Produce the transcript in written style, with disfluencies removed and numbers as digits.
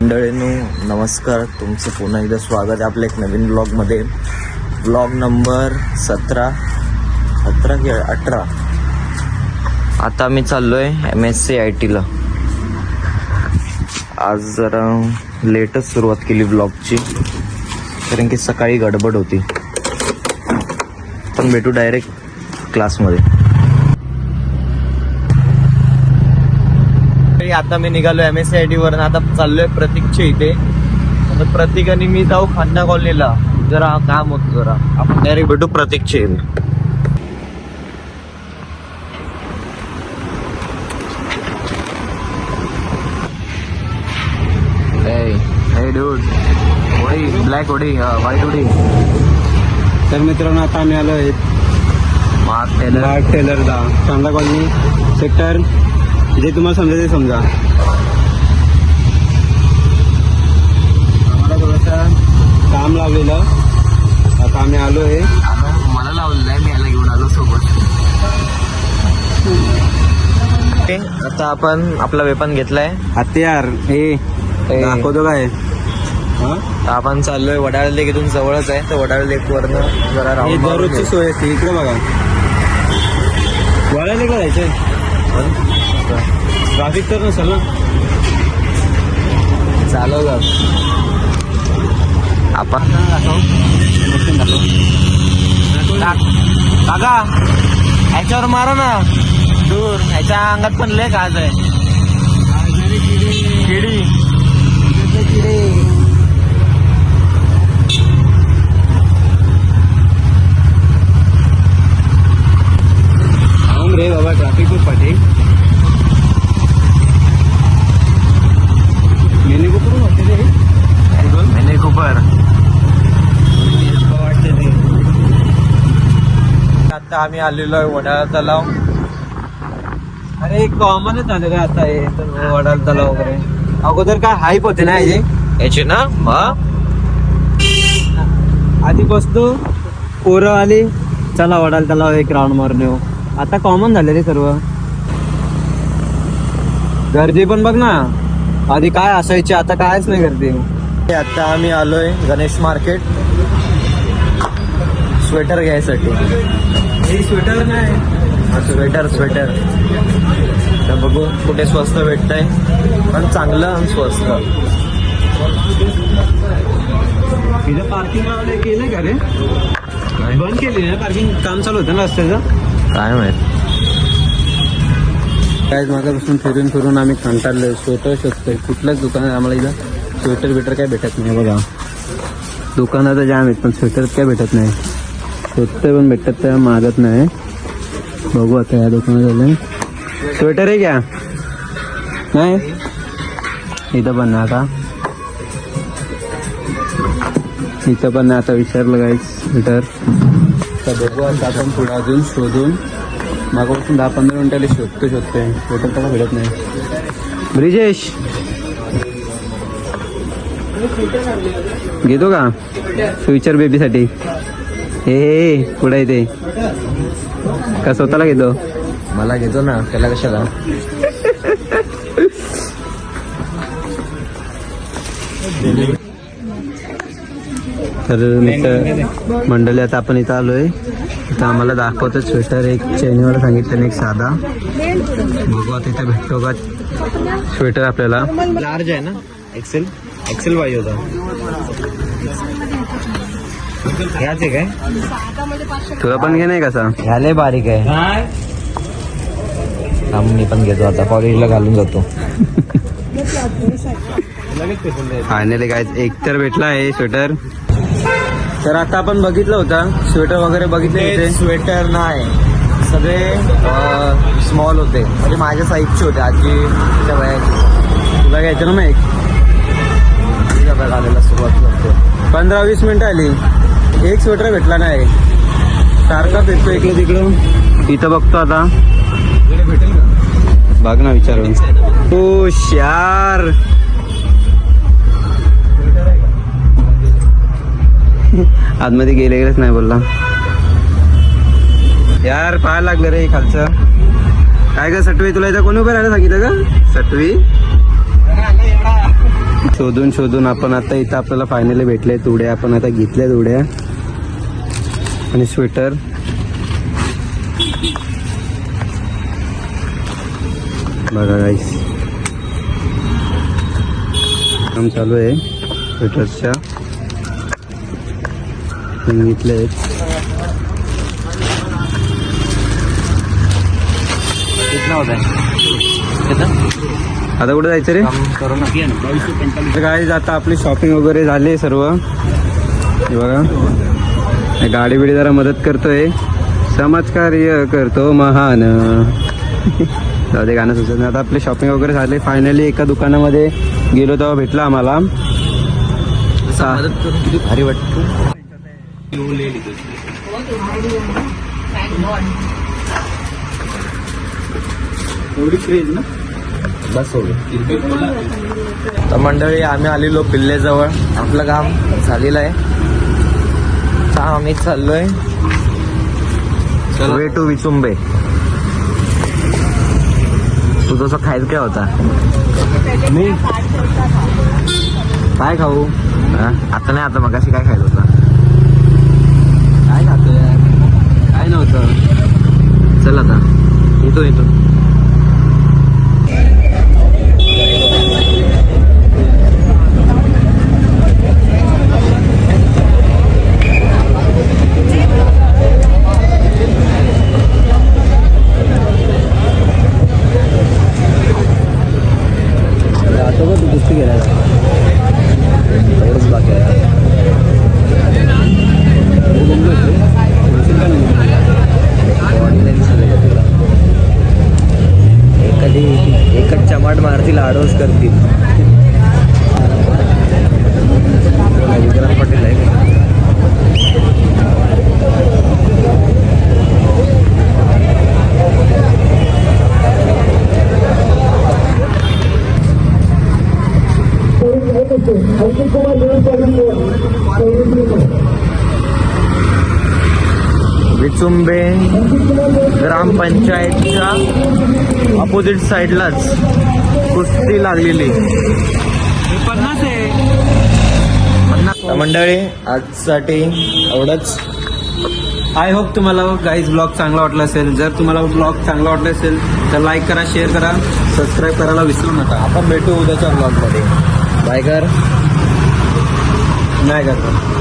मंडळींनो नमस्कार, तुमचं पुन्हा एकदा स्वागत आहे आपल्या एक नवीन ब्लॉगमध्ये. ब्लॉग नंबर 17 की 18. आता मी चाललोय MSc-IT ला. आज जरा लेटच सुरुवात केली ब्लॉगची, कारण की सकाळी गडबड होती. पण भेटू डायरेक्ट क्लासमध्ये. आता मी निघालो MSc-IT वरून. आता चाललोय प्रतीकच्या इथे. आता प्रतीक आणि मी जाऊ खन्ना कॉलनीला, जरा काम होतं जरा. आपण डायरेक्ट भेटू प्रतीकच्या इथे. हे डूड, होडी ब्लॅक होडी, व्हाईट होडी. तर मित्रांनो, आता आम्ही आलो आहे मार्क टेलरला, खन्ना कॉलनी सेक्टर. जे तुम्हाला समजा ते समजा. आम्हाला थोडंसं काम लावलेलं, आता आम्ही आलो आहे. मला लावलेलं आहे, मी याला घेऊन आलो सोबत. आता आपण आपला वेपन घेतलाय, हत्यार. हे दाखवतो काय. आपण चाललोय वडाळ लेक. इथून जवळच आहे, तर वडाळ लेक वरनं जरा हे दररोजची सोय असते. इकडे बघा, वडाळ लेकला जायचंय. ट्रॅफिक तर नसेल ना. चालव आपण काका ह्याच्यावर मारा ना दूर. ह्याच्या अंगात पण लय खाज आहे. किडी रे बाबा, ट्रॅफिक खूप पाठी. मिनी कुपर वाटते रे. मिनी कुपर वाटते ते. आता आम्ही आलेलो आहे वडाळा तलाव. अरे कॉमनच झालं रे आता हे वडाळ तलाव वगैरे. अगोदर काय हाईप होते ना याची ना. आधी बसतो, पोरं आली, चला वडाळ तलाव एक राऊंड मारून येऊ. आता कॉमन झाले रे सर्व. गर्दी पण बघ ना, आधी काय असायची, आता कायच नाही गर्दी. आता आम्ही आलोय गणेश मार्केट स्वेटर घ्यायसाठी. हे स्वेटर नाही, स्वेटर तर बघू कुठे स्वस्त भेटतंय, पण चांगलं आणि स्वस्त. इथं पार्किंग लावलंय, केलंय का रे. बंद केली ना पार्किंग, काम चालू होतं ना रस्त्याचं. काय माहित. काय मागापासून फिरून आम्ही कंटाळलोय. स्वेटर शोधतोय, कुठल्याच दुकानात आम्हाला इथं स्वेटर बिटर काय भेटत नाही. बघा दुकानात जाम आहेत, पण स्वेटर काय भेटत नाही. शोधतोय पण भेटत त्या मागत नाही. बघू आता या दुकानात आलं. स्वेटर आहे क्या नाही, इथं पण नाही. आता इथं पण नाही. आता विचारलं काय स्वेटर. तर बघू आता आपण पुढे अजून शोधून. मागापासून 10-15 मिनिटाला शोधतोय स्वेटर त्याला भेटत नाही. ब्रिजेश घेतो का फ्युचर बेबीसाठी. हे पुढे येते का स्वतःला घेतो. मला घेतो ना, त्याला कशाला. तर मित्र मंडळी, आता आपण इथं आलोय. इथं आम्हाला दाखवतो स्वेटर. एक चैनीवाला सांगितलं, एक साधा. बघू आता इथं भेटतो का स्वेटर आपल्याला. लार्ज आहे ना, एक्सेल पाहिजे होता. ह्याच आहे काय, तुला पण घे नाही कसा. ह्याले बारीक आहे. मी पण घेतो, आता कॉलेजला घालून जातो. फायनली काय एक तर भेटला आहे स्वेटर. तर आता आपण बघितलं होतं स्वेटर वगैरे बघितले. स्वेटर नाही, सगळे स्मॉल होते, म्हणजे माझ्या साईजचे होते, आजीच्या वयाचे. तुला घ्यायचं ना मग एक. घालायला सुरुवात करतो. 15-20 मिनिटं आली, एक स्वेटर भेटला नाही. सारखा भेटतो इकडे तिकडं. इथं बघतो आता, भेटेल का बघ ना विचारून. हो यार, आतमध्ये गेलेच नाही बोलला यार. पाहायला लागलं रे खालचं. काय का सटवी, तुला इथं कोणी उभं राहायला सांगितलं का सटवी. शोधून शोधून आपण आता इथं आपल्याला फायनली भेटले उड्या. आपण आता घेतल्यात उड्या आणि स्वेटर. बघा गाईस, काम चालू आहे स्वेटर्सच्या. घेतले आता कुठे जायचं रे? गाईज आता आपली शॉपिंग वगैरे झाली सर्व. हे बघा, गाडी बिडी जरा मदत करतोय. समाजकार्य करतो महान. जाऊ दे, गाणं सुचत नाही. आता आपली शॉपिंग वगैरे झाली. फायनली एका दुकानामध्ये गेलो तेव्हा भेटला आम्हाला. भारी वाटतं. एवढी क्रेज ना. बस हो. तर मंडळी, आम्ही आलेलो पिल्लेजवळ. आपलं काम झालेलं आहे. आम्ही चाललोय वे टू विचुंबे. तू तसं खायचं काय होता? मी काय खाऊ? आता नाही, आता मगाशी काय खायचं होता? काय खातोय? काय नव्हतं. चल आता येतो. आता बघ, तू कुस्ती गेला एवढंच बाकी आहे. एकच चमाट मारतील, आडोस करतील. विक्रांत पाटील आहे का? विचुंबे ग्रामपंचायतच्या अपोजिट साईडलाच कुस्ती लागलेली. 50 आहे. मंडळी, आजसाठी एवढंच. आय होप तुम्हाला गाईज ब्लॉग चांगला वाटला असेल. जर तुम्हाला ब्लॉग चांगला वाटला असेल तर लाईक करा, शेअर करा, सबस्क्राईब करायला विसरू नका. आपण भेटू उद्याच्या ब्लॉगमध्ये. बाय कर. नाही करतो.